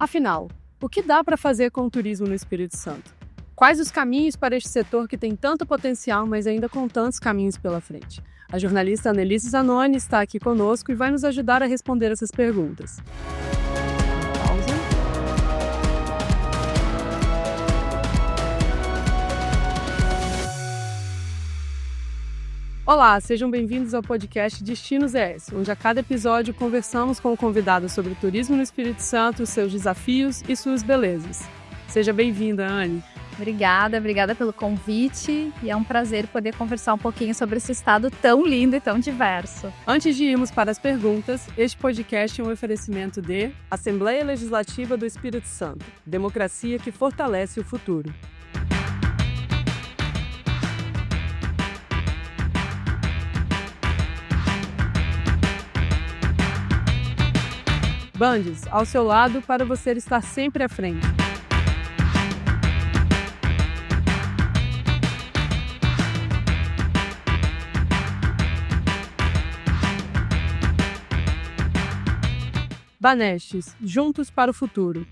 Afinal, o que dá para fazer com o turismo no Espírito Santo? Quais os caminhos para este setor que tem tanto potencial, mas ainda com tantos caminhos pela frente? A jornalista Annelise Zanoni está aqui conosco e vai nos ajudar a responder essas perguntas. Pausa. Olá, sejam bem-vindos ao podcast Destinos ES, onde a cada episódio conversamos com o convidado sobre o turismo no Espírito Santo, seus desafios e suas belezas. Seja bem-vinda, Anne. Obrigada pelo convite e é um prazer poder conversar um pouquinho sobre esse estado tão lindo e tão diverso. Antes de irmos para as perguntas, este podcast é um oferecimento de Assembleia Legislativa do Espírito Santo, democracia que fortalece o futuro. Bandes, ao seu lado para você estar sempre à frente. Banestes, juntos para o futuro.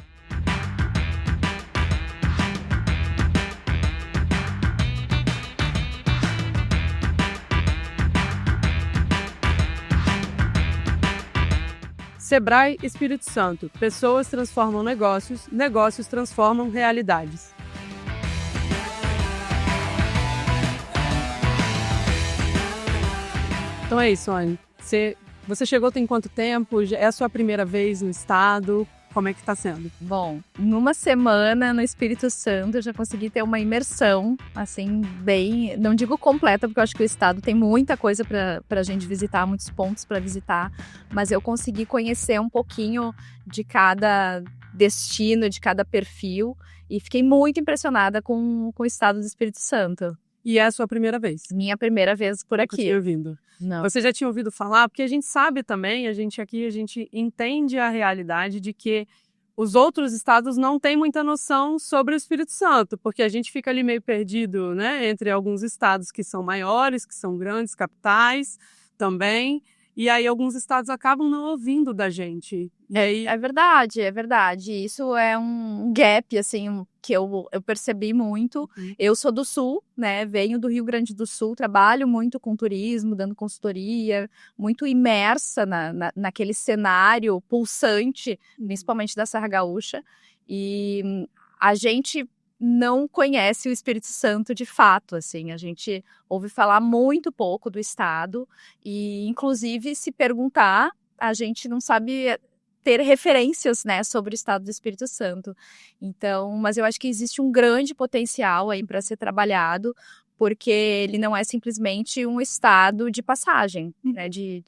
Sebrae Espírito Santo. Pessoas transformam negócios, negócios transformam realidades. Então é isso, Anne. Você chegou tem quanto tempo? É a sua primeira vez no estado? Como é que está sendo? Bom, numa semana no Espírito Santo eu já consegui ter uma imersão, assim, bem, não digo completa, porque eu acho que o estado tem muita coisa para a gente visitar, muitos pontos para visitar, mas eu consegui conhecer um pouquinho de cada destino, de cada perfil, e fiquei muito impressionada com o estado do Espírito Santo. E é a sua primeira vez? Minha primeira vez por aqui. Você tinha ouvido? Não. Você já tinha ouvido falar? Porque a gente sabe também, a gente entende a realidade de que os outros estados não têm muita noção sobre o Espírito Santo, porque a gente fica ali meio perdido, né, entre alguns estados que são maiores, que são grandes, capitais também, e aí alguns estados acabam não ouvindo da gente. É verdade. Isso é um gap, assim, que eu percebi muito. Eu sou do Sul, né? Venho do Rio Grande do Sul, trabalho muito com turismo, dando consultoria, muito imersa naquele cenário pulsante, principalmente da Serra Gaúcha. E a gente não conhece o Espírito Santo de fato, assim. A gente ouve falar muito pouco do estado e, inclusive, se perguntar, a gente não sabe ter referências, né, sobre o estado do Espírito Santo. Então, mas eu acho que existe um grande potencial aí para ser trabalhado, porque ele não é simplesmente um estado de passagem, né, de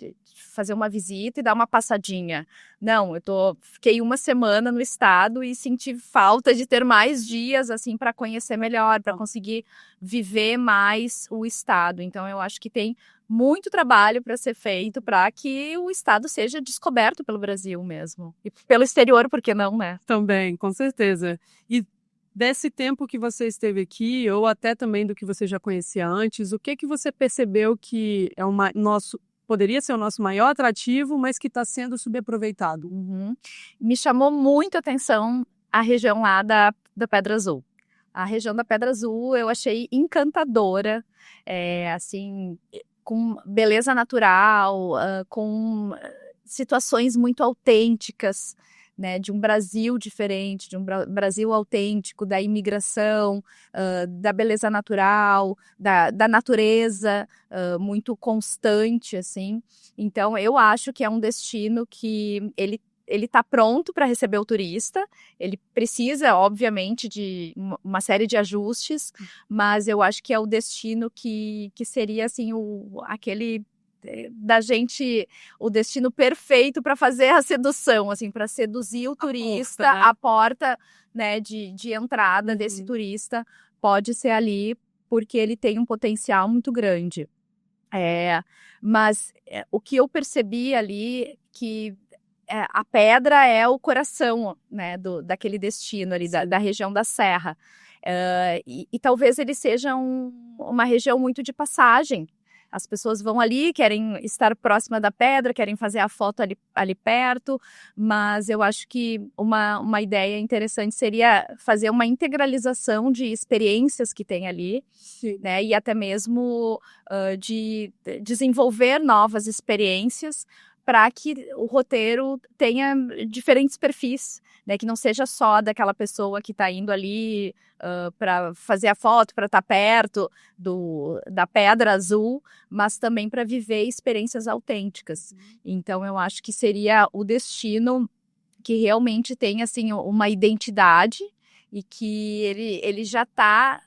fazer uma visita e dar uma passadinha. Não, fiquei uma semana no estado e senti falta de ter mais dias, assim, para conhecer melhor, para conseguir viver mais o estado. Então, eu acho que tem muito trabalho para ser feito para que o estado seja descoberto pelo Brasil mesmo. E pelo exterior, por que não, né? Também, com certeza. E desse tempo que você esteve aqui, ou até também do que você já conhecia antes, o que você percebeu que é poderia ser o nosso maior atrativo, mas que está sendo subaproveitado? Me chamou muito a atenção a região lá da Pedra Azul. A região da Pedra Azul eu achei encantadora, assim, com beleza natural, com situações muito autênticas, né, de um Brasil diferente, de um Brasil autêntico, da imigração, da beleza natural, da natureza muito constante, assim. Então, eu acho que é um destino que ele está pronto para receber o turista, ele precisa, obviamente, de uma série de ajustes, mas eu acho que é o destino que seria, assim, aquele da gente, o destino perfeito para fazer a sedução, assim, para seduzir o turista, a porta, né, de entrada desse turista pode ser ali, porque ele tem um potencial muito grande. Mas o que eu percebi ali, que a pedra é o coração, né, daquele destino ali, da região da Serra. E talvez ele seja uma região muito de passagem, As pessoas vão ali, querem estar próxima da pedra, querem fazer a foto ali perto, mas eu acho que uma ideia interessante seria fazer uma integralização de experiências que tem ali, né? E até mesmo de desenvolver novas experiências para que o roteiro tenha diferentes perfis, né? Que não seja só daquela pessoa que está indo ali para fazer a foto, para estar perto da Pedra Azul, mas também para viver experiências autênticas. Então, eu acho que seria o destino que realmente tem assim, uma identidade e que ele já está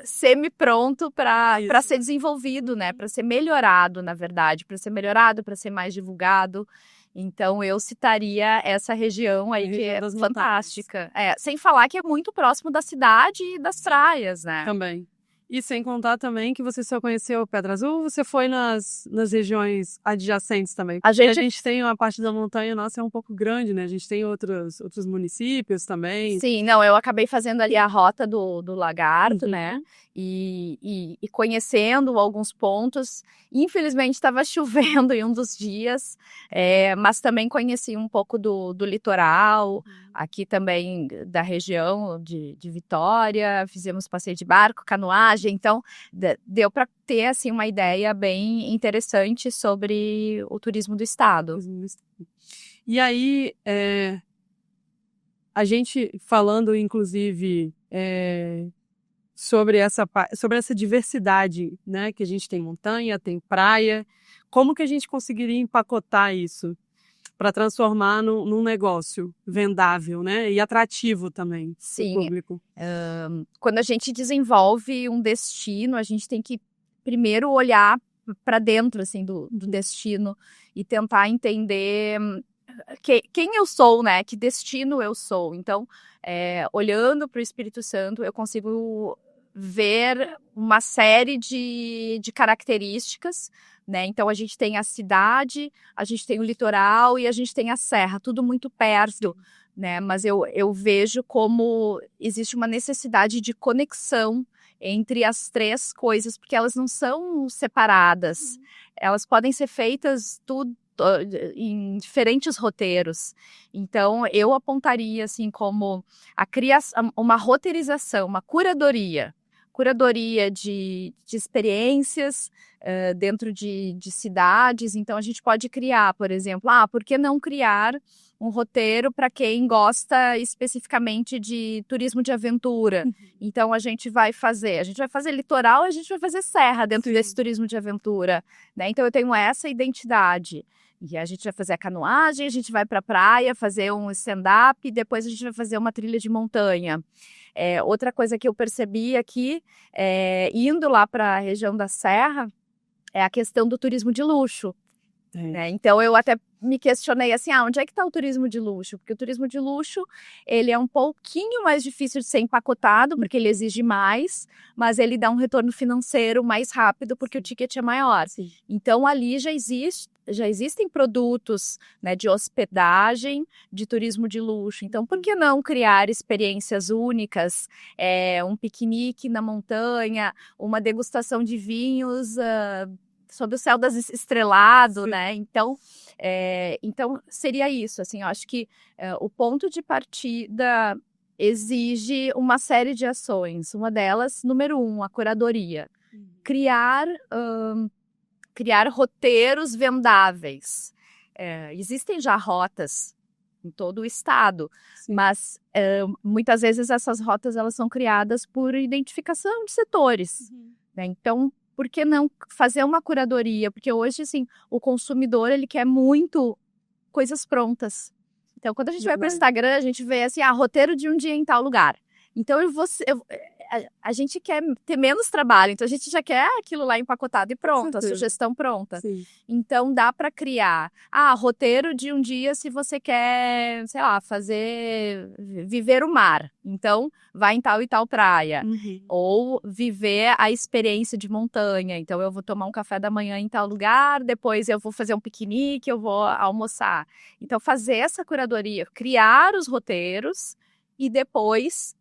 semi-pronto para ser desenvolvido, né? Para ser melhorado, na verdade, para ser melhorado, para ser mais divulgado. Então, eu citaria essa região aí que é fantástica. Sem falar que é muito próximo da cidade e das praias, né? Também. E sem contar também que você só conheceu Pedra Azul, você foi nas regiões adjacentes também. A gente tem uma parte da montanha nossa é um pouco grande, né? A gente tem outros municípios também. Sim, não, eu acabei fazendo ali a rota do Lagarto, né? E conhecendo alguns pontos. Infelizmente estava chovendo em um dos dias, mas também conheci um pouco do litoral, aqui também da região de Vitória, fizemos passeio de barco, canoagem, então deu para ter assim, uma ideia bem interessante sobre o turismo do estado. E aí, a gente falando inclusive sobre essa diversidade, né, que a gente tem montanha, tem praia, como que a gente conseguiria empacotar isso para transformar num negócio vendável, né, e atrativo também para o público? Quando a gente desenvolve um destino, a gente tem que primeiro olhar para dentro assim, do destino e tentar entender quem eu sou, né, que destino eu sou. Então, olhando para o Espírito Santo, eu consigo ver uma série de características, né? Então a gente tem a cidade, a gente tem o litoral e a gente tem a serra, tudo muito perto, né? Mas eu vejo como existe uma necessidade de conexão entre as três coisas, porque elas não são separadas, elas podem ser feitas tudo em diferentes roteiros. Então, eu apontaria assim como a criação, uma roteirização, uma curadoria de experiências dentro de cidades. Então, a gente pode criar, por exemplo, por que não criar um roteiro para quem gosta especificamente de turismo de aventura? Então, a gente vai fazer litoral, a gente vai fazer serra dentro desse turismo de aventura, né? Então, eu tenho essa identidade. E a gente vai fazer a canoagem, a gente vai para a praia fazer um stand-up, e depois a gente vai fazer uma trilha de montanha. Outra coisa que eu percebi aqui, indo lá para a região da Serra, é a questão do turismo de luxo. Né? Então, eu até me questionei assim, onde é que está o turismo de luxo? Porque o turismo de luxo, ele é um pouquinho mais difícil de ser empacotado, porque ele exige mais, mas ele dá um retorno financeiro mais rápido, porque o ticket é maior. Então, ali já existem produtos, né, de hospedagem, de turismo de luxo. Então, por que não criar experiências únicas? Um piquenique na montanha, uma degustação de vinhos sob o céu estrelado, né? Então, seria isso, assim, eu acho que o ponto de partida exige uma série de ações. Uma delas, número 1, a curadoria. Criar roteiros vendáveis. Existem já rotas em todo o estado, mas muitas vezes essas rotas elas são criadas por identificação de setores. Né? Então, por que não fazer uma curadoria? Porque hoje, assim, o consumidor, ele quer muito coisas prontas. Então, quando a gente vai para o Instagram, a gente vê assim, roteiro de um dia em tal lugar. Então, a gente quer ter menos trabalho, então a gente já quer aquilo lá empacotado e pronto, a sugestão pronta. Então, dá para criar, roteiro de um dia se você quer, sei lá, viver o mar. Então, vai em tal e tal praia. Ou viver a experiência de montanha. Então, eu vou tomar um café da manhã em tal lugar, depois eu vou fazer um piquenique, eu vou almoçar. Então, fazer essa curadoria, criar os roteiros e depois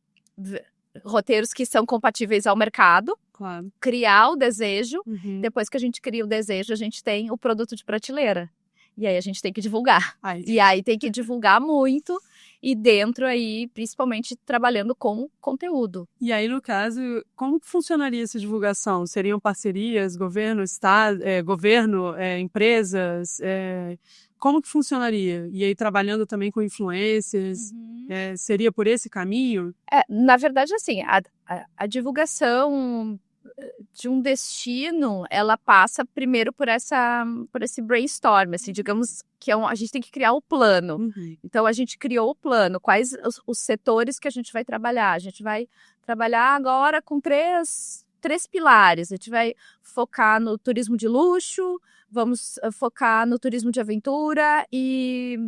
roteiros que são compatíveis ao mercado, Claro. criar o desejo. Depois que a gente cria o desejo, a gente tem o produto de prateleira. E aí a gente tem que divulgar. E aí tem que divulgar muito. E dentro aí, principalmente, trabalhando com conteúdo. E aí, no caso, como funcionaria essa divulgação? Seriam parcerias, governo, estado, empresas? Como que funcionaria? E aí, trabalhando também com influências? Seria por esse caminho? Na verdade, assim, a divulgação de um destino, ela passa primeiro por esse brainstorm, assim, digamos que a gente tem que criar o plano. Então, a gente criou o plano, quais os setores que a gente vai trabalhar. A gente vai trabalhar agora com três pilares. A gente vai focar no turismo de luxo, vamos focar no turismo de aventura e,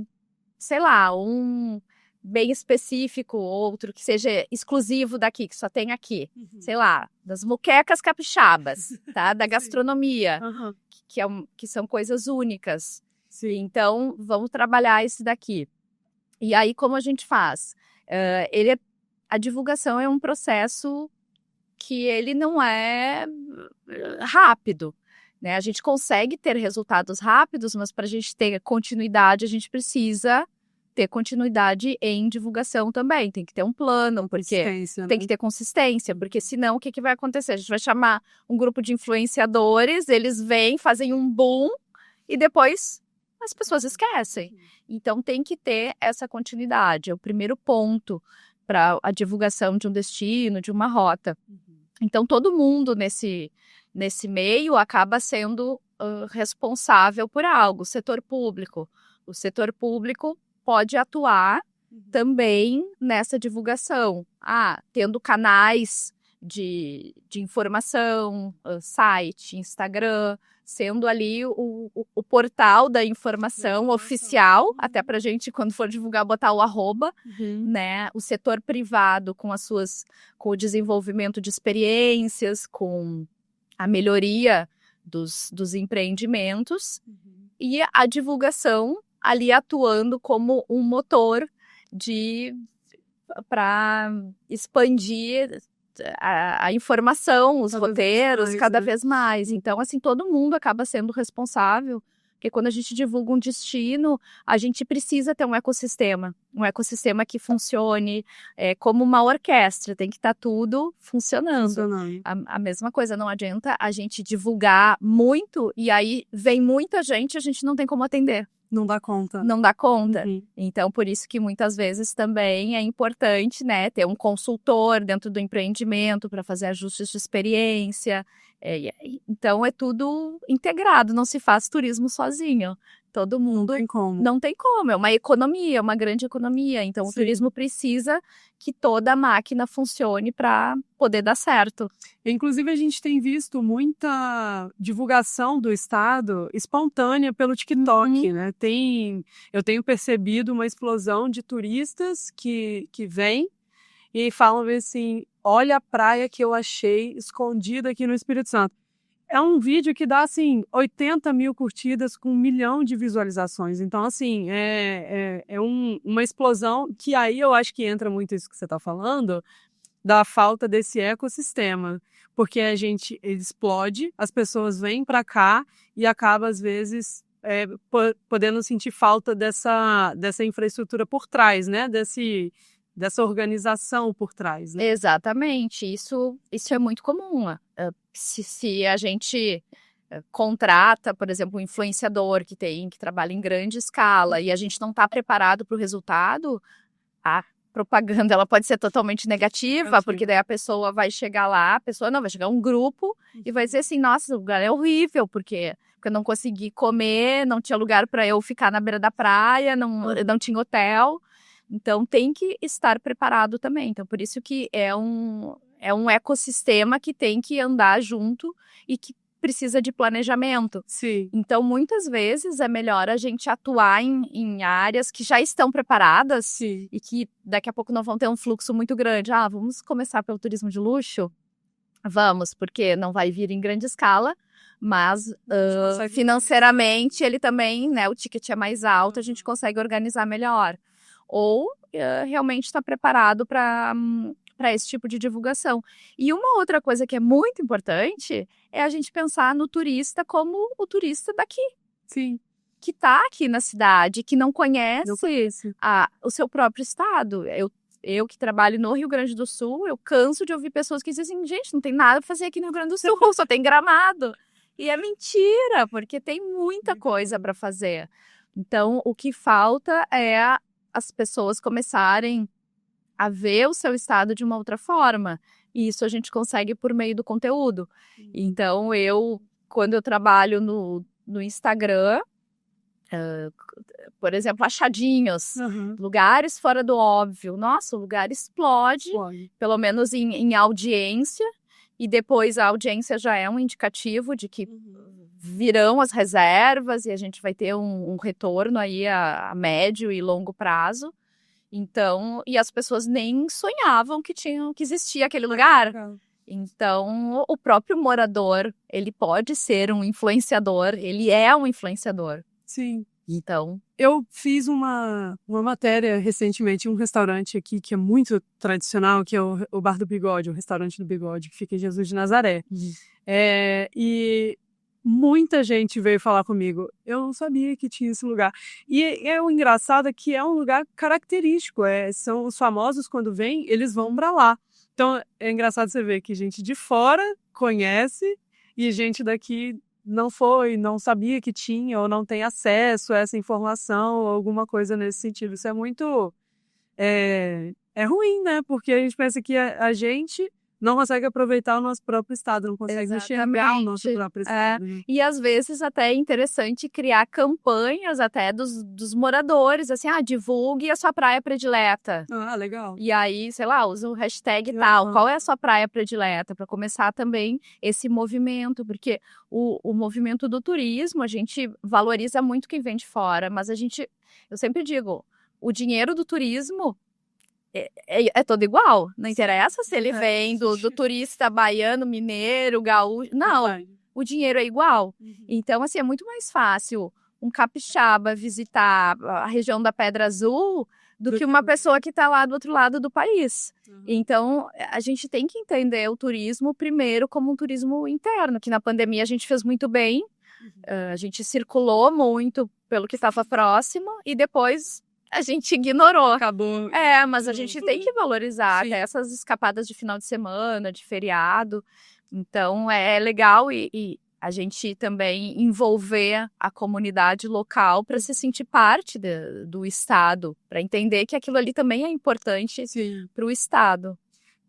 sei lá, um bem específico, outro que seja exclusivo daqui, que só tem aqui. Sei lá, das moquecas capixabas, tá? Da gastronomia, que são coisas únicas. Sim. Então, vamos trabalhar esse daqui. E aí, como a gente faz? A divulgação é um processo que ele não é rápido, né? A gente consegue ter resultados rápidos, mas para a gente ter continuidade, a gente precisa ter continuidade em divulgação também. Tem que ter um plano, porque tem que ter consistência, porque senão o que vai acontecer? A gente vai chamar um grupo de influenciadores, eles vêm, fazem um boom e depois as pessoas esquecem. Então tem que ter essa continuidade. É o primeiro ponto para a divulgação de um destino, de uma rota. Então todo mundo nesse meio acaba sendo responsável por algo. O setor público pode atuar também nessa divulgação. Tendo canais de informação, site, Instagram, sendo ali o portal da informação oficial, até para a gente, quando for divulgar, botar o @, né? O setor privado com o desenvolvimento de experiências, com a melhoria dos empreendimentos, e a divulgação ali atuando como um motor para expandir a informação, os roteiros, cada vez mais. Então, assim, todo mundo acaba sendo responsável, porque quando a gente divulga um destino, a gente precisa ter um ecossistema que funcione como uma orquestra, tem que estar tudo funcionando. A mesma coisa, não adianta a gente divulgar muito e aí vem muita gente e a gente não tem como atender. Não dá conta. Não dá conta. Então, por isso que muitas vezes também é importante, né, ter um consultor dentro do empreendimento para fazer ajustes de experiência. Então, é tudo integrado, não se faz turismo sozinho. Todo mundo... Não tem como. Não tem como, é uma economia, uma grande economia. Então, o turismo precisa que toda a máquina funcione para poder dar certo. Inclusive, a gente tem visto muita divulgação do estado espontânea pelo TikTok, né? Eu tenho percebido uma explosão de turistas que vêm e falam assim, olha a praia que eu achei escondida aqui no Espírito Santo. É um vídeo que dá, assim, 80 mil curtidas com 1 milhão de visualizações. Então, assim, uma explosão que aí eu acho que entra muito isso que você está falando, da falta desse ecossistema. Porque a gente explode, as pessoas vêm para cá e acaba, às vezes, podendo sentir falta dessa infraestrutura por trás, né? Dessa organização por trás, né? Exatamente, isso é muito comum. Se a gente contrata, por exemplo, um influenciador que trabalha em grande escala e a gente não está preparado para o resultado, a propaganda ela pode ser totalmente negativa, porque daí a pessoa vai chegar lá, vai chegar um grupo e vai dizer assim, nossa, o lugar é horrível, porque eu não consegui comer, não tinha lugar para eu ficar na beira da praia, não tinha hotel. Então, tem que estar preparado também. Então, por isso que é um ecossistema que tem que andar junto e que precisa de planejamento. Sim. Então, muitas vezes, é melhor a gente atuar em áreas que já estão preparadas e que daqui a pouco não vão ter um fluxo muito grande. Vamos começar pelo turismo de luxo? Vamos, porque não vai vir em grande escala, mas financeiramente ele também, né, o ticket é mais alto, a gente consegue organizar melhor. Ou realmente está preparado para para esse tipo de divulgação. E uma outra coisa que é muito importante é a gente pensar no turista como o turista daqui. Sim. Que está aqui na cidade, que não conhece conheço. o seu próprio estado. Eu que trabalho no Rio Grande do Sul, eu canso de ouvir pessoas que dizem assim, gente, não tem nada para fazer aqui no Rio Grande do Sul, só tem Gramado. E é mentira, porque tem muita coisa para fazer. Então, o que falta é as pessoas começarem a ver o seu estado de uma outra forma. E isso a gente consegue por meio do conteúdo. Então, quando eu trabalho no Instagram, por exemplo, achadinhos, lugares fora do óbvio. Nossa, o lugar explode, pelo menos em audiência. E depois a audiência já é um indicativo de que virão as reservas e a gente vai ter um retorno aí a médio e longo prazo. Então, e as pessoas nem sonhavam que existia aquele lugar. Então, o próprio morador, ele pode ser um influenciador, ele é um influenciador. Sim. Então, eu fiz uma matéria recentemente em um restaurante aqui que é muito tradicional, que é o Bar do Bigode, o restaurante do Bigode, que fica em Jesus de Nazaré. E muita gente veio falar comigo, eu não sabia que tinha esse lugar. E o engraçado é que é um lugar característico, são os famosos quando vêm, eles vão para lá. Então é engraçado você ver que gente de fora conhece e gente daqui não foi, não sabia que tinha ou não tem acesso a essa informação ou alguma coisa nesse sentido. Isso é muito é ruim, né? Porque a gente pensa que a gente não consegue aproveitar o nosso próprio estado, não consegue enxergar o nosso próprio estado. E às vezes até é interessante criar campanhas até dos moradores, assim, divulgue a sua praia predileta. Ah, legal. E aí, sei lá, usa o hashtag tal, qual é a sua praia predileta, para começar também esse movimento, porque o movimento do turismo, a gente valoriza muito quem vem de fora, mas eu sempre digo, o dinheiro do turismo é todo igual, não interessa se ele vem do turista baiano, mineiro, gaúcho, não, o dinheiro é igual. Então, assim, é muito mais fácil um capixaba visitar a região da Pedra Azul do que uma pessoa que está lá do outro lado do país. Então, a gente tem que entender o turismo primeiro como um turismo interno, que na pandemia a gente fez muito bem, a gente circulou muito pelo que estava próximo e depois a gente ignorou. Acabou. Mas a gente tem que valorizar até essas escapadas de final de semana, de feriado. Então, é legal e a gente também envolver a comunidade local para se sentir parte do Estado, para entender que aquilo ali também é importante para o Estado.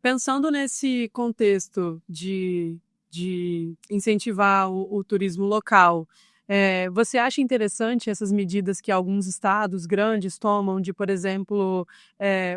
Pensando nesse contexto de incentivar o turismo local, você acha interessante essas medidas que alguns estados grandes tomam de, por exemplo,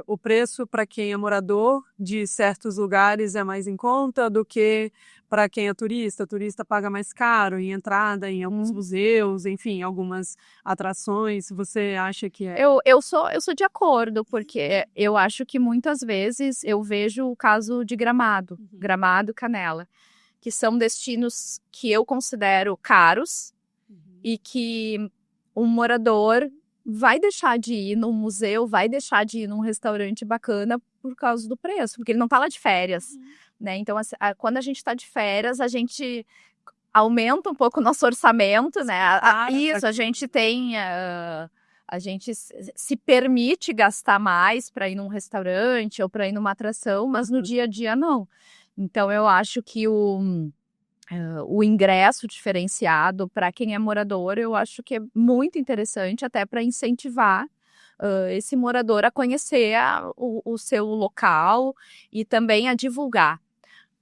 o preço para quem é morador de certos lugares é mais em conta do que para quem é turista? O turista paga mais caro em entrada em alguns museus, enfim, algumas atrações. Você acha que é? Eu sou de acordo, porque eu acho que muitas vezes eu vejo o caso de Gramado, Gramado, Canela, que são destinos que eu considero caros, e que um morador vai deixar de ir num museu, vai deixar de ir num restaurante bacana por causa do preço, porque ele não tá lá de férias, né? Então, quando a gente tá de férias, a gente aumenta um pouco o nosso orçamento, né? A gente tem... a gente se permite gastar mais para ir num restaurante ou para ir numa atração, mas no dia a dia não. Então, eu acho que o ingresso diferenciado para quem é morador, eu acho que é muito interessante, até para incentivar esse morador a conhecer o seu local e também a divulgar.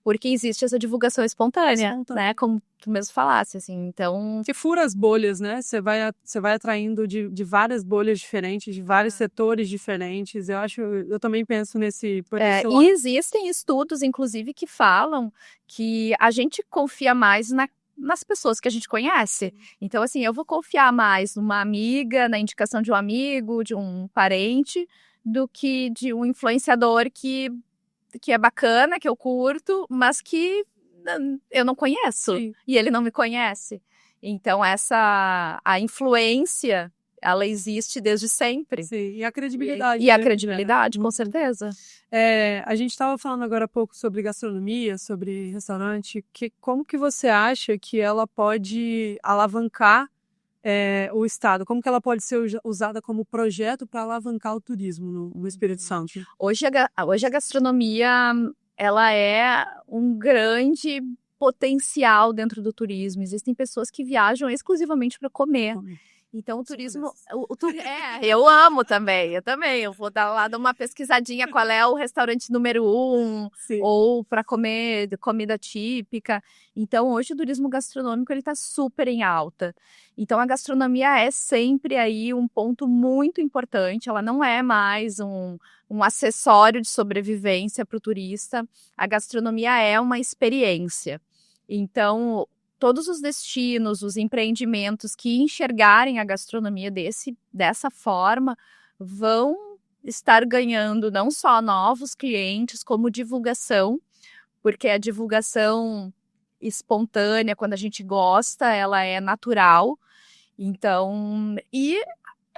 Porque existe essa divulgação espontânea, né? Como tu mesmo falasse, assim, então... Que fura as bolhas, né? Você vai atraindo de várias bolhas diferentes, de vários setores diferentes. Eu também penso nesse... E existem estudos, inclusive, que falam que a gente confia mais nas pessoas que a gente conhece. Então, assim, eu vou confiar mais numa amiga, na indicação de um amigo, de um parente, do que de um influenciador que é bacana, que eu curto, mas que eu não conheço. E ele não me conhece. Então, a influência, ela existe desde sempre. Sim, e a credibilidade. E a credibilidade, com certeza. A gente estava falando agora há pouco sobre gastronomia, sobre restaurante. Como que você acha que ela pode alavancar o Estado? Como que ela pode ser usada como projeto para alavancar o turismo no Espírito Santo? Hoje a gastronomia, ela é um grande potencial dentro do turismo. Existem pessoas que viajam exclusivamente para comer. Então, o turismo... eu amo também, eu vou dar uma pesquisadinha qual é o restaurante número 1, Sim. ou para comer comida típica. Então, hoje o turismo gastronômico ele está super em alta. Então, a gastronomia é sempre aí um ponto muito importante, ela não é mais um acessório de sobrevivência para o turista. A gastronomia é uma experiência. Então, todos os destinos, os empreendimentos que enxergarem a gastronomia dessa forma vão estar ganhando não só novos clientes, como divulgação, porque a divulgação espontânea, quando a gente gosta, ela é natural. Então, e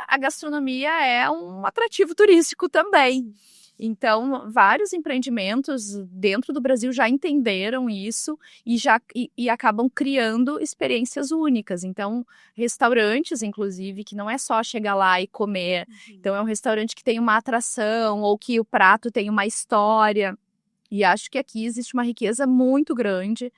a gastronomia é um atrativo turístico também. Então, vários empreendimentos dentro do Brasil já entenderam isso e acabam criando experiências únicas. Então, restaurantes, inclusive, que não é só chegar lá e comer. Então, é um restaurante que tem uma atração ou que o prato tem uma história. E acho que aqui existe uma riqueza muito grande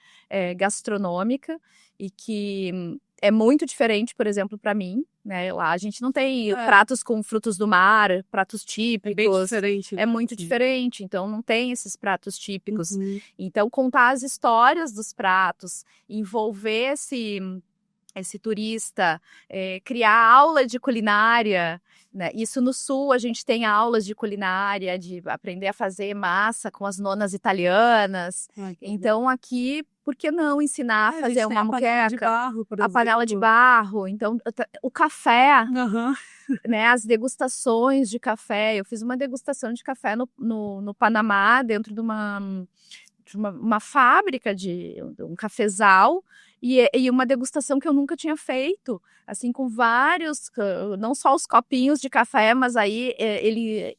gastronômica e que é muito diferente, por exemplo, para mim, né? Lá a gente não tem pratos com frutos do mar, pratos típicos. É bem diferente. É muito diferente, então não tem esses pratos típicos. Então, contar as histórias dos pratos, envolver esse turista, criar aula de culinária, né? Isso no Sul, a gente tem aulas de culinária, de aprender a fazer massa com as nonas italianas. Então, aqui, por que não ensinar a fazer uma moqueca? A panela de barro. Então, o café, né? As degustações de café. Eu fiz uma degustação de café no Panamá, dentro de uma fábrica de um cafezal. E uma degustação que eu nunca tinha feito, assim, com vários, não só os copinhos de café, mas aí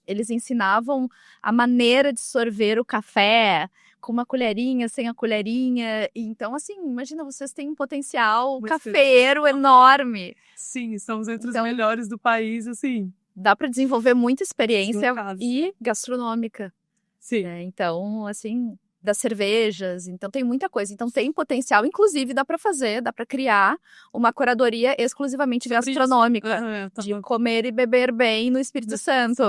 eles ensinavam a maneira de sorver o café, com uma colherinha, sem a colherinha. Então, assim, imagina, vocês têm um potencial cafeeiro enorme. Sim, estamos entre os melhores do país, assim. Dá para desenvolver muita experiência e gastronômica. Sim. Então, assim... das cervejas, então tem muita coisa. Então tem potencial, inclusive dá para criar uma curadoria exclusivamente gastronômica, de comer e beber bem no Espírito Santo.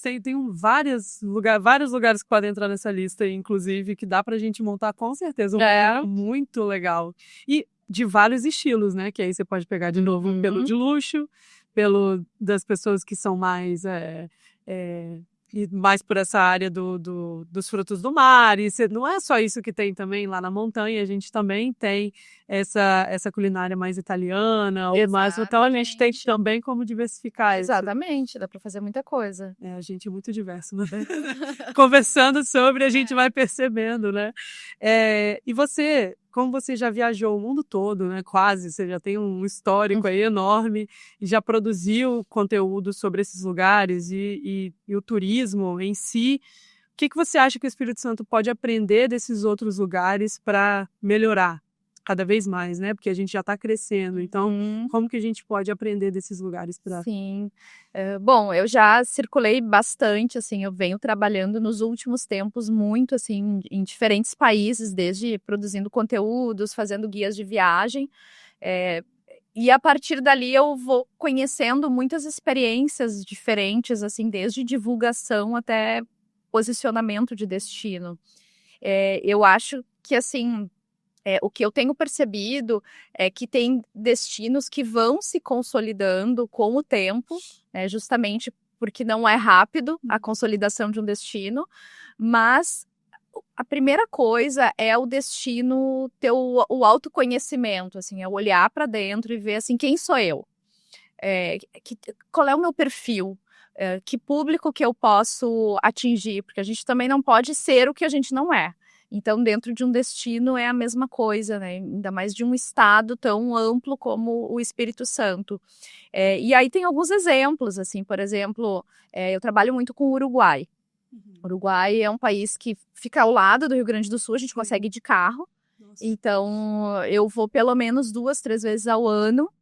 Tem vários lugares que podem entrar nessa lista, inclusive, que dá pra gente montar com certeza um muito legal. E de vários estilos, né? Que aí você pode pegar de novo pelo de luxo, pelo das pessoas que são mais... e mais por essa área dos frutos do mar. E não é só isso que tem também lá na montanha, a gente também tem essa culinária mais italiana, mas então a gente tem também como diversificar. Exatamente, dá para fazer muita coisa. A gente é muito diverso, né? Conversando sobre, a gente vai percebendo, né? E você, como você já viajou o mundo todo, né? Quase, você já tem um histórico aí enorme e já produziu conteúdo sobre esses lugares e o turismo em si. O que você acha que o Espírito Santo pode aprender desses outros lugares para melhorar cada vez mais, né? Porque a gente já está crescendo. Então, como que a gente pode aprender desses lugares para... Sim. Bom, eu já circulei bastante, assim, eu venho trabalhando nos últimos tempos muito, assim, em diferentes países, desde produzindo conteúdos, fazendo guias de viagem. E a partir dali eu vou conhecendo muitas experiências diferentes, assim, desde divulgação até posicionamento de destino. Eu acho que, assim... o que eu tenho percebido é que tem destinos que vão se consolidando com o tempo, justamente porque não é rápido a consolidação de um destino, mas a primeira coisa é o destino ter o autoconhecimento, assim, é olhar para dentro e ver assim, quem sou eu? Qual é o meu perfil? Que público que eu posso atingir? Porque a gente também não pode ser o que a gente não é. Então, dentro de um destino é a mesma coisa, né? Ainda mais de um estado tão amplo como o Espírito Santo. E aí tem alguns exemplos, assim, por exemplo, eu trabalho muito com o Uruguai. O Uruguai é um país que fica ao lado do Rio Grande do Sul, a gente consegue ir de carro. Nossa. Então, eu vou pelo menos 2, 3 vezes ao ano.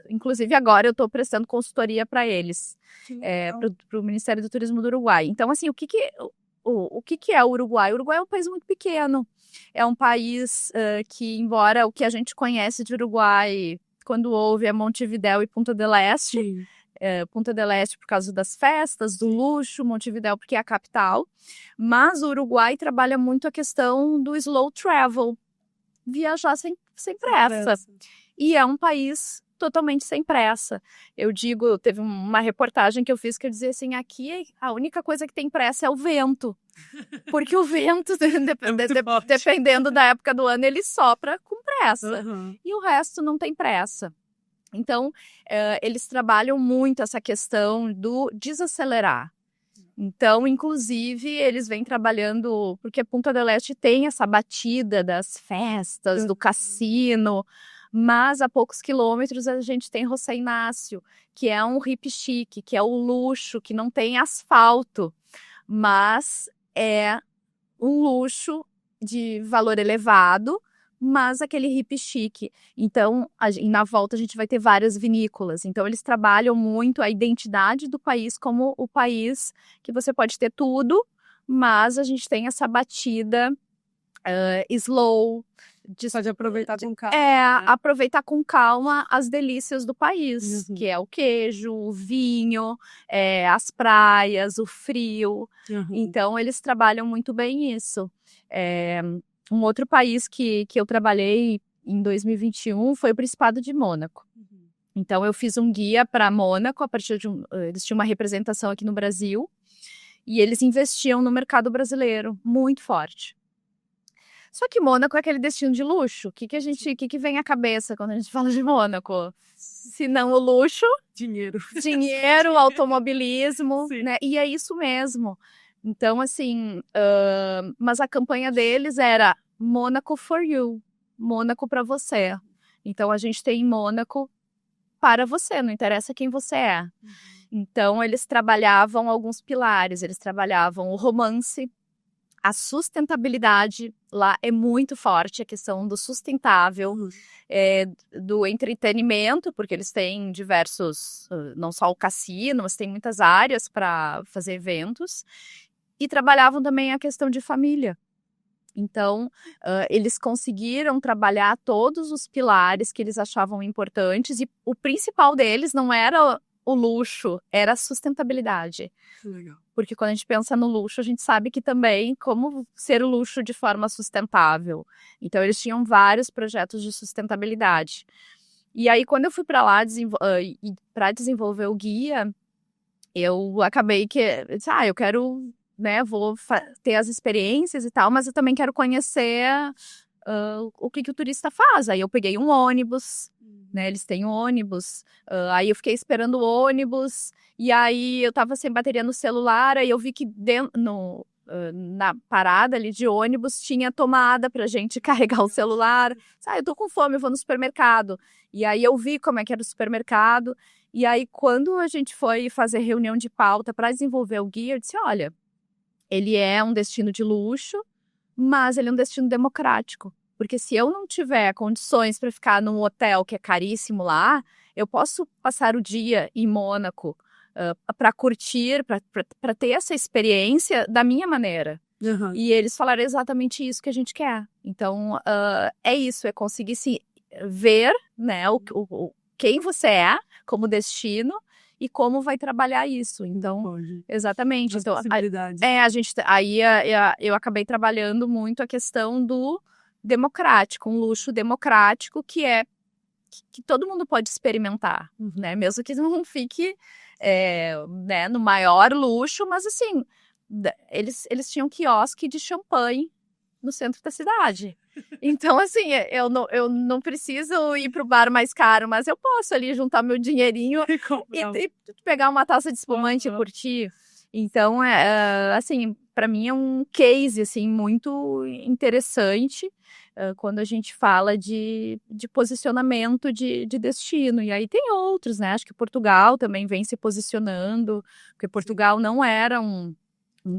Inclusive, agora eu estou prestando consultoria para eles, para o Ministério do Turismo do Uruguai. Então, assim, o que é o Uruguai? O Uruguai é um país muito pequeno. É um país que, embora o que a gente conhece de Uruguai, quando houve, é Montevidéu e Punta del Este. Punta del Este por causa das festas, do luxo, Montevidéu porque é a capital. Mas o Uruguai trabalha muito a questão do slow travel. Viajar sem pressa. E é um país totalmente sem pressa. Eu digo, teve uma reportagem que eu fiz que eu dizia assim, aqui a única coisa que tem pressa é o vento. Porque o vento, dependendo da época do ano, ele sopra com pressa. E o resto não tem pressa. Então, eles trabalham muito essa questão do desacelerar. Então, inclusive, eles vêm trabalhando, porque Punta del Este tem essa batida das festas, do cassino, mas a poucos quilômetros a gente tem José Inácio, que é um hippie chique, que é o luxo, que não tem asfalto, mas é um luxo de valor elevado, mas aquele hippie chique. Então, na volta a gente vai ter várias vinícolas. Então, eles trabalham muito a identidade do país como o país que você pode ter tudo, mas a gente tem essa batida slow. Pode aproveitar com calma. Né? Aproveitar com calma as delícias do país, que é o queijo, o vinho, as praias, o frio. Então, eles trabalham muito bem isso. Um outro país que eu trabalhei em 2021 foi o Principado de Mônaco. Então, eu fiz um guia para Mônaco, a partir de eles tinham uma representação aqui no Brasil, e eles investiam no mercado brasileiro, muito forte. Só que Mônaco é aquele destino de luxo. O que vem à cabeça quando a gente fala de Mônaco? Se não o luxo... Dinheiro, automobilismo, né? E é isso mesmo. Então, assim, mas a campanha deles era Mônaco for you, Mônaco para você. Então, a gente tem Mônaco para você, não interessa quem você é. Então, eles trabalhavam alguns pilares, eles trabalhavam o romance, a sustentabilidade, lá é muito forte, a questão do sustentável, do entretenimento, porque eles têm diversos, não só o cassino, mas tem muitas áreas para fazer eventos. E trabalhavam também a questão de família. Então, eles conseguiram trabalhar todos os pilares que eles achavam importantes, e o principal deles não era o luxo, era a sustentabilidade. Legal. Porque quando a gente pensa no luxo, a gente sabe que também como ser luxo de forma sustentável. Então, eles tinham vários projetos de sustentabilidade. E aí, quando eu fui para lá para desenvolver o guia, eu acabei eu quero... vou ter as experiências e tal, mas eu também quero conhecer o que o turista faz. Aí eu peguei um ônibus, né? Eles têm um ônibus. Aí eu fiquei esperando o ônibus, e aí eu tava sem bateria no celular, aí eu vi que na parada ali de ônibus tinha tomada pra gente carregar o celular. Eu tô com fome, eu vou no supermercado. E aí eu vi como é que era o supermercado, e aí quando a gente foi fazer reunião de pauta para desenvolver o guia, eu disse, olha, ele é um destino de luxo, mas ele é um destino democrático. Porque se eu não tiver condições para ficar num hotel que é caríssimo lá, eu posso passar o dia em Mônaco para curtir, para ter essa experiência da minha maneira. E eles falaram exatamente isso que a gente quer. Então, é isso, é conseguir se ver, né, quem você é como destino, e como vai trabalhar isso. Então, exatamente. Então, eu acabei trabalhando muito a questão do democrático, um luxo democrático que todo mundo pode experimentar, né? Mesmo que não fique né, no maior luxo, mas assim, eles tinham quiosque de champanhe no centro da cidade. Então, assim, eu não preciso ir pro bar mais caro, mas eu posso ali juntar meu dinheirinho e pegar uma taça de espumante e curtir. Então, assim, para mim é um case, assim, muito interessante quando a gente fala de posicionamento de destino. E aí tem outros, né? Acho que Portugal também vem se posicionando, porque Portugal não era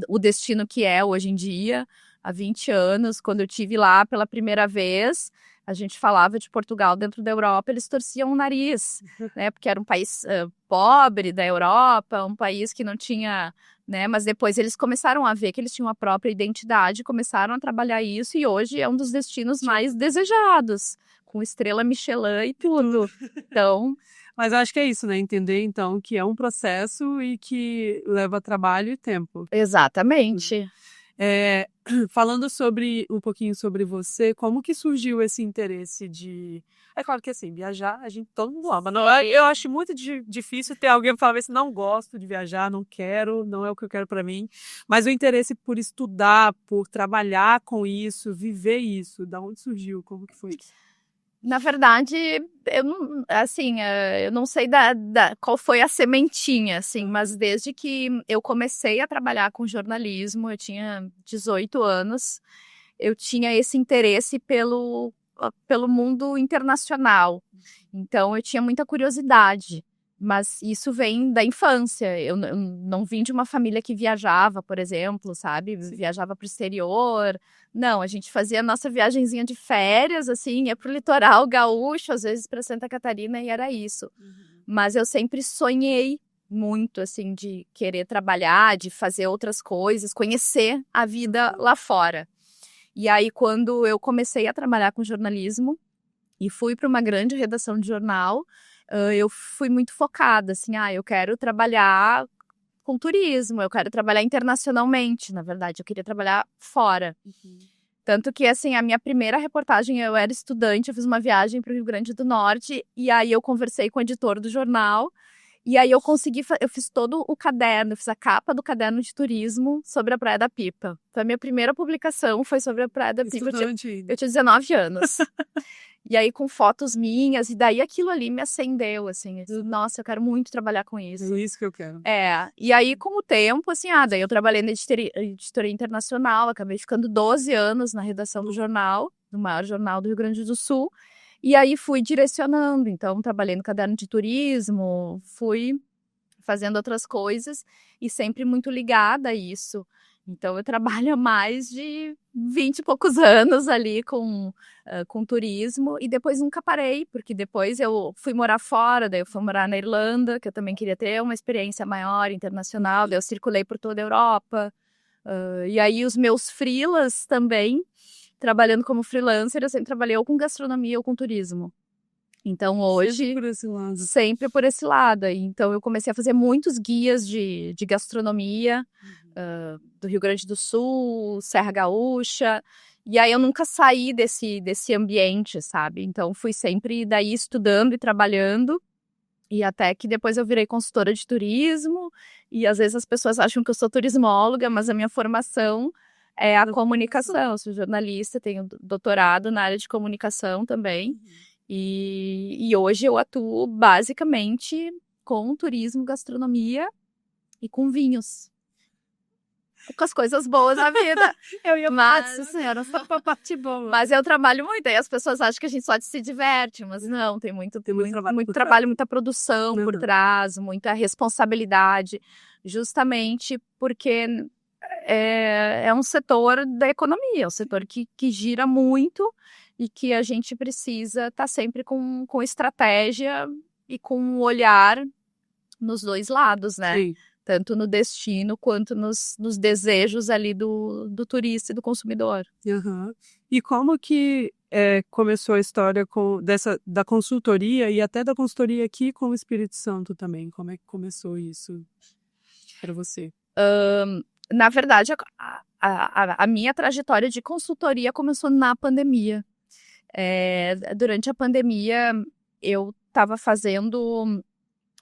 o destino que é hoje em dia. Há 20 anos, quando eu tive lá pela primeira vez, a gente falava de Portugal dentro da Europa, eles torciam o nariz, né? Porque era um país pobre da Europa, um país que não tinha, né? Mas depois eles começaram a ver que eles tinham a própria identidade, começaram a trabalhar isso e hoje é um dos destinos mais desejados, com estrela Michelin e tudo. Então, Mas eu acho que é isso, né? Entender, então, que é um processo e que leva trabalho e tempo. exatamente. Falando um pouquinho sobre você, como que surgiu esse interesse de... É claro que assim, viajar, todo mundo ama. Eu acho muito difícil ter alguém que fala assim, não gosto de viajar, não quero, não é o que eu quero para mim. Mas o interesse por estudar, por trabalhar com isso, viver isso, da onde surgiu? Como que foi isso? Na verdade, eu não, assim, eu não sei qual foi a sementinha, assim, mas desde que eu comecei a trabalhar com jornalismo, eu tinha 18 anos, eu tinha esse interesse pelo mundo internacional. Então, eu tinha muita curiosidade. Mas isso vem da infância. Eu não vim de uma família que viajava, por exemplo, sabe? Sim. Viajava para o exterior. Não, a gente fazia a nossa viagenzinha de férias, assim, ia para o litoral gaúcho, às vezes para Santa Catarina, e era isso. Mas eu sempre sonhei muito, assim, de querer trabalhar, de fazer outras coisas, conhecer a vida lá fora. E aí, quando eu comecei a trabalhar com jornalismo e fui para uma grande redação de jornal, eu fui muito focada, assim, eu quero trabalhar com turismo, eu quero trabalhar internacionalmente, na verdade, eu queria trabalhar fora. Tanto que, assim, a minha primeira reportagem, eu era estudante, eu fiz uma viagem para o Rio Grande do Norte, e aí eu conversei com o editor do jornal, e aí eu eu fiz todo o caderno, eu fiz a capa do caderno de turismo sobre a Praia da Pipa. Então, a minha primeira publicação foi sobre a Praia da Pipa. Eu tinha 19 anos. E aí, com fotos minhas, e daí aquilo ali me acendeu, assim. Nossa, eu quero muito trabalhar com isso. É isso que eu quero. E aí, com o tempo, assim, daí eu trabalhei na editoria internacional, acabei ficando 12 anos na redação do jornal, do maior jornal do Rio Grande do Sul. E aí fui direcionando, então trabalhei no caderno de turismo, fui fazendo outras coisas e sempre muito ligada a isso. Então eu trabalho há mais de 20 e poucos anos ali com turismo e depois nunca parei, porque depois eu fui morar fora, daí eu fui morar na Irlanda, que eu também queria ter uma experiência maior, internacional, daí eu circulei por toda a Europa. E aí os meus freelas também, trabalhando como freelancer, eu sempre trabalhei ou com gastronomia ou com turismo. Então hoje, sempre por esse lado. Então eu comecei a fazer muitos guias de gastronomia do Rio Grande do Sul, Serra Gaúcha. E aí eu nunca saí desse ambiente, sabe? Então fui sempre daí estudando e trabalhando. E até que depois eu virei consultora de turismo. E às vezes as pessoas acham que eu sou turismóloga, mas a minha formação é a comunicação. Eu sou jornalista, tenho doutorado na área de comunicação também. E hoje eu atuo basicamente com turismo, gastronomia e com vinhos. Com as coisas boas da vida. Nossa senhora, só pra parte boa. Mas eu trabalho muito, aí as pessoas acham que a gente só se diverte, mas não, tem muito trabalho, muita produção por trás, muita responsabilidade, justamente porque é um setor da economia, é um setor que gira muito e que a gente precisa estar sempre com estratégia e com um olhar nos dois lados, né? Sim. Tanto no destino quanto nos desejos ali do turista e do consumidor. Uhum. E como que começou a história da consultoria e até da consultoria aqui com o Espírito Santo também? Como é que começou isso para você? Na verdade, a minha trajetória de consultoria começou na pandemia. Durante a pandemia, eu estava fazendo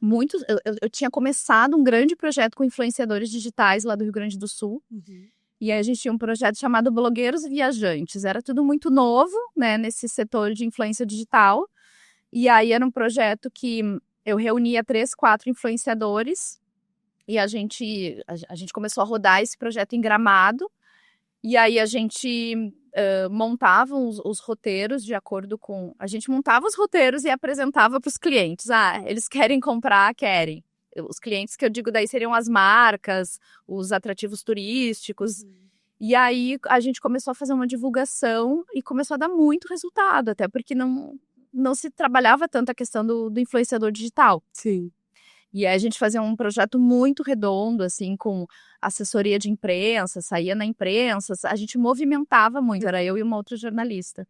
muitos. Eu tinha começado um grande projeto com influenciadores digitais lá do Rio Grande do Sul. E aí a gente tinha um projeto chamado Blogueiros e Viajantes. Era tudo muito novo, né, nesse setor de influência digital. E aí era um projeto que eu reunia 3, 4 influenciadores E a gente começou a rodar esse projeto em Gramado. E aí a gente montava os roteiros de acordo com... A gente montava os roteiros e apresentava para os clientes. Ah, eles querem comprar, querem. Os clientes que eu digo daí seriam as marcas, os atrativos turísticos. E aí a gente começou a fazer uma divulgação e começou a dar muito resultado, até porque não se trabalhava tanto a questão do influenciador digital. Sim. E aí a gente fazia um projeto muito redondo, assim, com assessoria de imprensa, saía na imprensa, a gente movimentava muito, era eu e uma outra jornalista.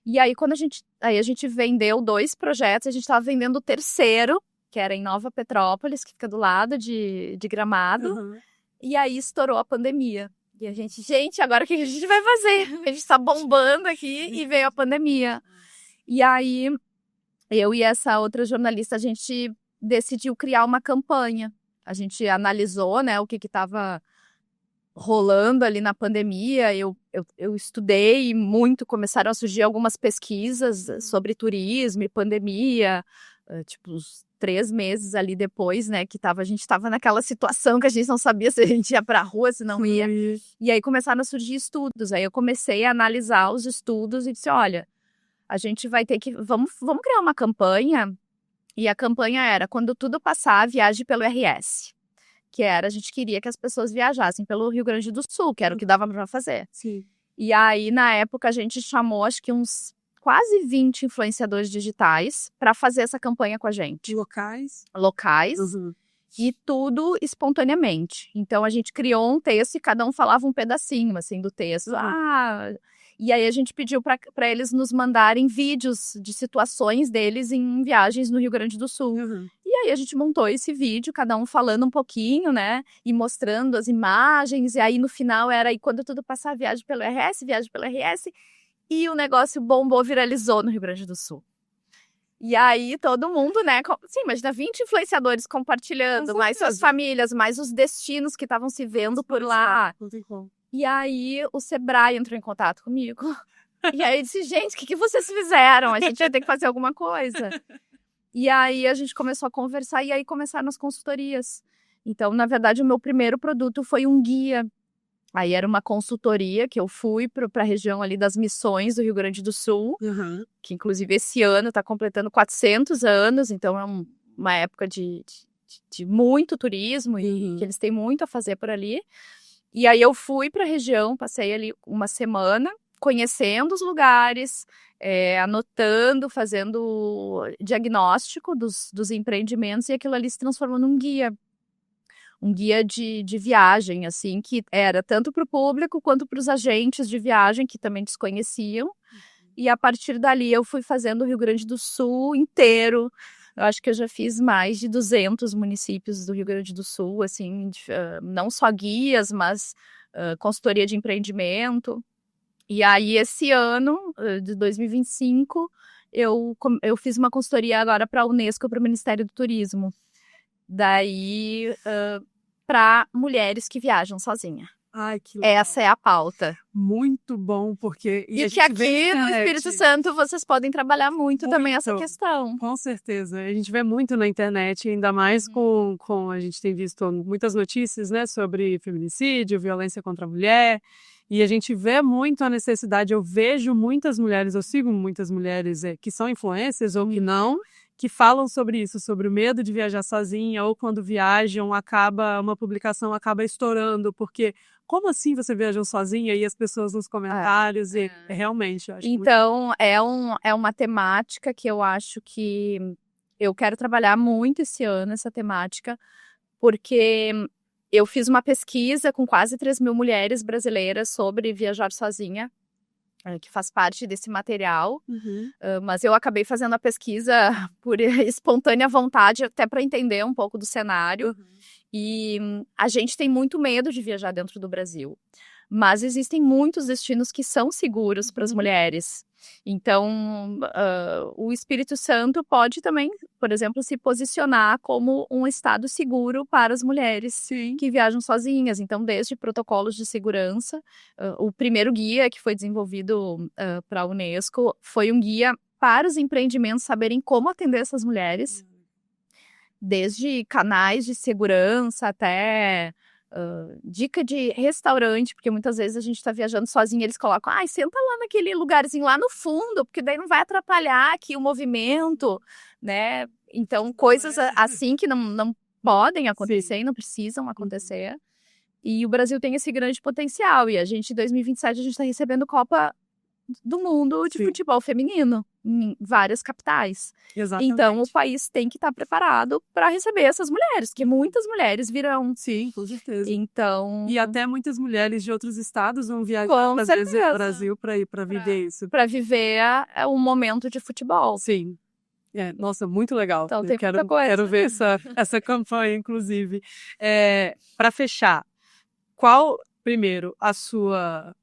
E aí quando a gente vendeu 2 projetos, a gente estava vendendo o terceiro, que era em Nova Petrópolis, que fica do lado de Gramado, e aí estourou a pandemia. E a gente, agora o que a gente vai fazer? A gente está bombando aqui e veio a pandemia. E aí, eu e essa outra jornalista, a gente decidiu criar uma campanha. A gente analisou, né, o que estava rolando ali na pandemia. Eu estudei muito, começaram a surgir algumas pesquisas sobre turismo e pandemia, tipo, uns 3 meses ali depois, né, que a gente estava naquela situação que a gente não sabia se a gente ia para a rua, se não ia. E aí começaram a surgir estudos. Aí eu comecei a analisar os estudos e disse, olha, a gente vai ter que... Vamos criar uma campanha. E a campanha era, quando tudo passar, viaje pelo RS. Que era, a gente queria que as pessoas viajassem pelo Rio Grande do Sul, que era o que dava para fazer. Sim. E aí, na época, a gente chamou, acho que uns quase 20 influenciadores digitais para fazer essa campanha com a gente. Locais. E tudo espontaneamente. Então, a gente criou um texto e cada um falava um pedacinho, assim, do texto. E aí a gente pediu para eles nos mandarem vídeos de situações deles em viagens no Rio Grande do Sul. E aí a gente montou esse vídeo, cada um falando um pouquinho, né? E mostrando as imagens. E aí no final era, e quando tudo passar, viagem pelo RS. E o negócio bombou, viralizou no Rio Grande do Sul. E aí todo mundo, né? Sim, imagina 20 influenciadores compartilhando, mais suas famílias, mais os destinos que estavam se vendo por lá. Não tem como. E aí o Sebrae entrou em contato comigo. E aí disse, gente, o que vocês fizeram? A gente ia ter que fazer alguma coisa. E aí a gente começou a conversar e aí começaram as consultorias. Então, na verdade, o meu primeiro produto foi um guia. Aí era uma consultoria que eu fui para a região ali das Missões do Rio Grande do Sul, que inclusive esse ano está completando 400 anos, então é uma época de muito turismo e que eles têm muito a fazer por ali. E aí eu fui para a região, passei ali uma semana, conhecendo os lugares, anotando, fazendo diagnóstico dos empreendimentos, e aquilo ali se transformou num guia. Um guia de viagem, assim, que era tanto para o público quanto para os agentes de viagem, que também desconheciam. E a partir dali eu fui fazendo o Rio Grande do Sul inteiro. Eu acho que eu já fiz mais de 200 municípios do Rio Grande do Sul, assim, não só guias, mas consultoria de empreendimento. E aí, esse ano, de 2025, eu fiz uma consultoria agora para a Unesco, para o Ministério do Turismo. Daí, para mulheres que viajam sozinha. Ai, que legal. Essa é a pauta. Muito bom, porque... E que aqui no Espírito Santo vocês podem trabalhar muito também essa questão. Com certeza. A gente vê muito na internet, ainda mais com a gente tem visto muitas notícias, né, sobre feminicídio, violência contra a mulher, e a gente vê muito a necessidade. Eu vejo muitas mulheres, eu sigo muitas mulheres que são influencers ou que não, que falam sobre isso, sobre o medo de viajar sozinha, ou quando viajam, uma publicação acaba estourando, porque como assim você viajou sozinha? E as pessoas nos comentários, realmente, eu acho então, muito... é uma temática que eu acho que eu quero trabalhar muito esse ano, essa temática, porque eu fiz uma pesquisa com quase 3.000 mulheres brasileiras sobre viajar sozinha, que faz parte desse material, mas eu acabei fazendo a pesquisa por espontânea vontade, até para entender um pouco do cenário, e a gente tem muito medo de viajar dentro do Brasil, mas existem muitos destinos que são seguros para as mulheres. Então, o Espírito Santo pode também, por exemplo, se posicionar como um estado seguro para as mulheres que viajam sozinhas. Então, desde protocolos de segurança, o primeiro guia que foi desenvolvido para a Unesco foi um guia para os empreendimentos saberem como atender essas mulheres. desde canais de segurança até dica de restaurante, porque muitas vezes a gente tá viajando sozinho e eles colocam, senta lá naquele lugarzinho lá no fundo, porque daí não vai atrapalhar aqui o movimento, né? Então, coisas assim que não podem acontecer e não precisam acontecer. E o Brasil tem esse grande potencial. E a gente, em 2027, a gente está recebendo Copa do Mundo de futebol feminino em várias capitais. Exatamente. Então, o país tem que estar preparado para receber essas mulheres, porque muitas mulheres virão. Sim, com certeza. Então... E até muitas mulheres de outros estados vão viajar, às vezes, para o Brasil para viver isso. Para viver um momento de futebol. Sim. Nossa, muito legal. Então, tem muita coisa. Quero ver essa campanha, inclusive. Para fechar, qual, primeiro, a sua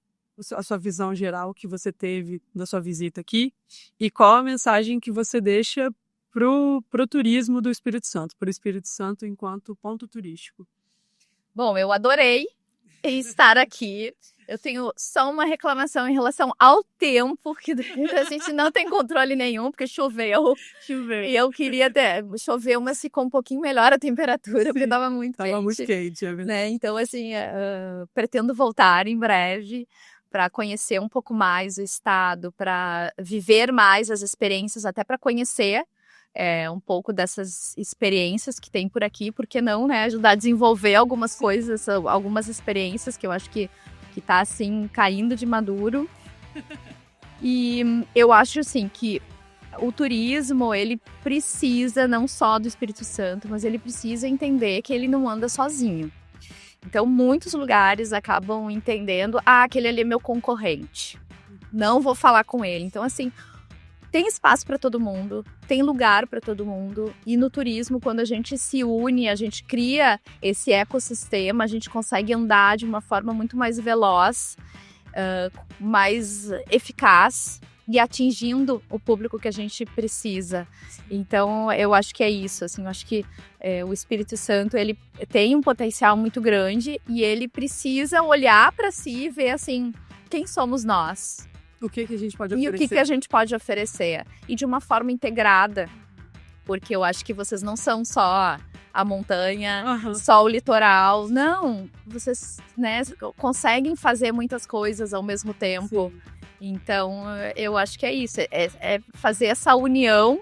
visão geral que você teve na sua visita aqui e qual a mensagem que você deixa pro turismo do Espírito Santo, para o Espírito Santo enquanto ponto turístico? Bom, eu adorei estar aqui. Eu tenho só uma reclamação em relação ao tempo, que a gente não tem controle nenhum, porque choveu. E eu queria choveu, mas ficou um pouquinho melhor a temperatura, porque estava muito quente. Estava muito quente, é verdade. Né? Então, assim, pretendo voltar em breve para conhecer um pouco mais o estado, para viver mais as experiências, até para conhecer um pouco dessas experiências que tem por aqui, por que não, né? Ajudar a desenvolver algumas coisas, algumas experiências que eu acho que tá, assim, caindo de maduro. E eu acho, assim, que o turismo, ele precisa não só do Espírito Santo, mas ele precisa entender que ele não anda sozinho. Então, muitos lugares acabam entendendo, aquele ali é meu concorrente, não vou falar com ele. Então, assim, tem espaço para todo mundo, tem lugar para todo mundo. E no turismo, quando a gente se une, a gente cria esse ecossistema, a gente consegue andar de uma forma muito mais veloz, mais eficaz e atingindo o público que a gente precisa. Então, eu acho que é isso, assim, eu acho que o Espírito Santo, ele tem um potencial muito grande e ele precisa olhar para si e ver, assim, quem somos nós? O que a gente pode oferecer? E o que a gente pode oferecer? E de uma forma integrada, porque eu acho que vocês não são só a montanha, só o litoral. Não, vocês, né, conseguem fazer muitas coisas ao mesmo tempo. Sim. Então, eu acho que é isso, é fazer essa união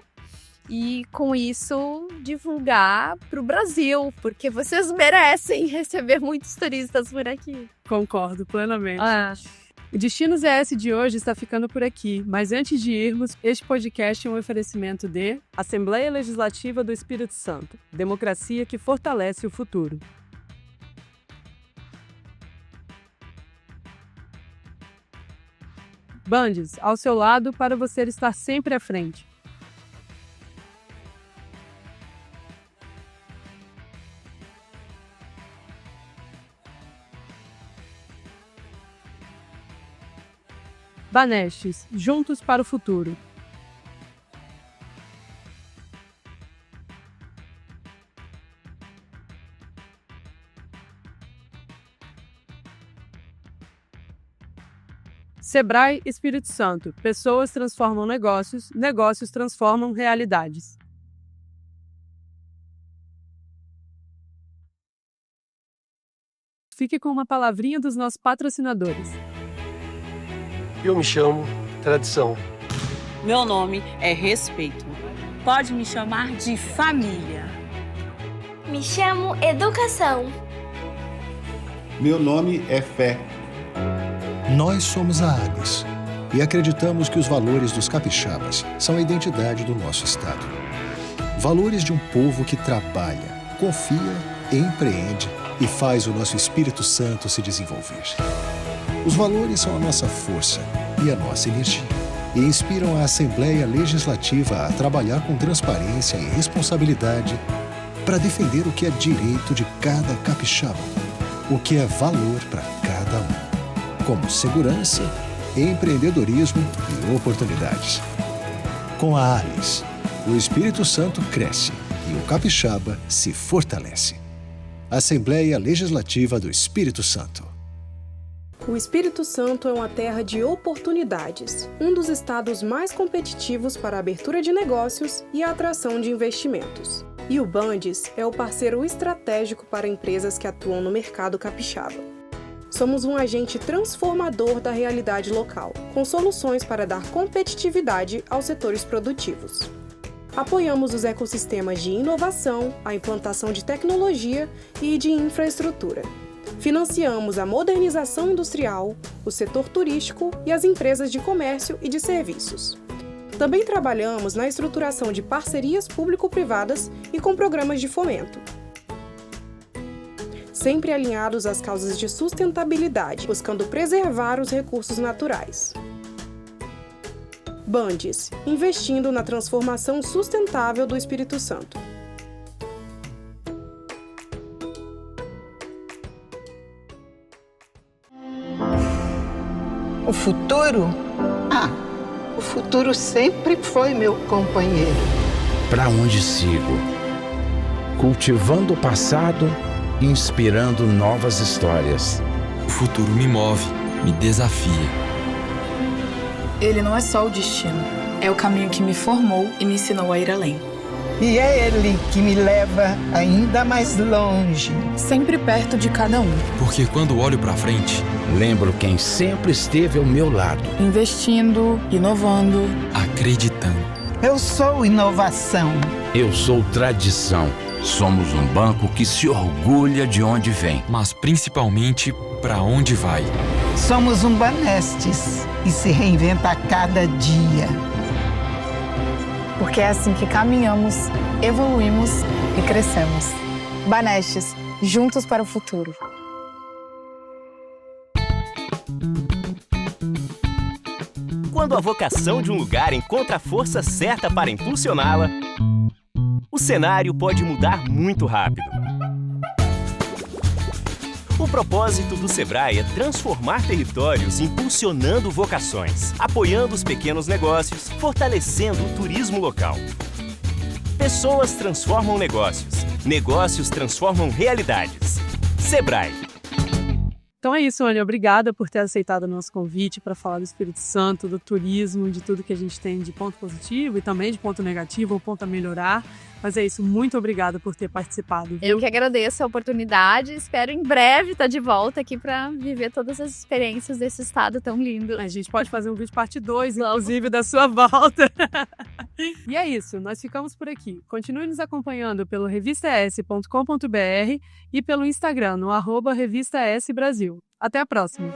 e, com isso, divulgar para o Brasil, porque vocês merecem receber muitos turistas por aqui. Concordo plenamente. O Destinos ES de hoje está ficando por aqui, mas antes de irmos, este podcast é um oferecimento de Assembleia Legislativa do Espírito Santo, democracia que fortalece o futuro. Bandes, ao seu lado para você estar sempre à frente. Banestes, juntos para o futuro. Sebrae Espírito Santo. Pessoas transformam negócios, negócios transformam realidades. Fique com uma palavrinha dos nossos patrocinadores. Eu me chamo Tradição. Meu nome é Respeito. Pode me chamar de família. Me chamo Educação. Meu nome é Fé. Nós somos a Agnes e acreditamos que os valores dos capixabas são a identidade do nosso estado. Valores de um povo que trabalha, confia, empreende e faz o nosso Espírito Santo se desenvolver. Os valores são a nossa força e a nossa energia e inspiram a Assembleia Legislativa a trabalhar com transparência e responsabilidade para defender o que é direito de cada capixaba, o que é valor para cada um, como segurança, empreendedorismo e oportunidades. Com a ALIS, o Espírito Santo cresce e o capixaba se fortalece. Assembleia Legislativa do Espírito Santo. O Espírito Santo é uma terra de oportunidades, um dos estados mais competitivos para a abertura de negócios e a atração de investimentos. E o Bandes é o parceiro estratégico para empresas que atuam no mercado capixaba. Somos um agente transformador da realidade local, com soluções para dar competitividade aos setores produtivos. Apoiamos os ecossistemas de inovação, a implantação de tecnologia e de infraestrutura. Financiamos a modernização industrial, o setor turístico e as empresas de comércio e de serviços. Também trabalhamos na estruturação de parcerias público-privadas e com programas de fomento. Sempre alinhados às causas de sustentabilidade, buscando preservar os recursos naturais. Bandes, investindo na transformação sustentável do Espírito Santo. O futuro? O futuro sempre foi meu companheiro. Para onde sigo? Cultivando o passado, inspirando novas histórias. O futuro me move, me desafia. Ele não é só o destino, é o caminho que me formou e me ensinou a ir além. E é ele que me leva ainda mais longe. Sempre perto de cada um. Porque quando olho pra frente, lembro quem sempre esteve ao meu lado. Investindo, inovando, acreditando. Eu sou inovação. Eu sou tradição. Somos um banco que se orgulha de onde vem. Mas principalmente pra onde vai. Somos um Banestes e se reinventa a cada dia. Porque é assim que caminhamos, evoluímos e crescemos. Banestes, juntos para o futuro. Quando a vocação de um lugar encontra a força certa para impulsioná-la, o cenário pode mudar muito rápido. O propósito do Sebrae é transformar territórios impulsionando vocações, apoiando os pequenos negócios, fortalecendo o turismo local. Pessoas transformam negócios, negócios transformam realidades. Sebrae. Então é isso, Ana. Obrigada por ter aceitado o nosso convite para falar do Espírito Santo, do turismo, de tudo que a gente tem de ponto positivo e também de ponto negativo ou ponto a melhorar. Mas é isso, muito obrigada por ter participado. Viu? Eu que agradeço a oportunidade, espero em breve estar de volta aqui para viver todas as experiências desse estado tão lindo. A gente pode fazer um vídeo parte 2, inclusive, da sua volta. E é isso, nós ficamos por aqui. Continue nos acompanhando pelo revistaes.com.br e pelo Instagram, no @revistaesbrasil. Até a próxima!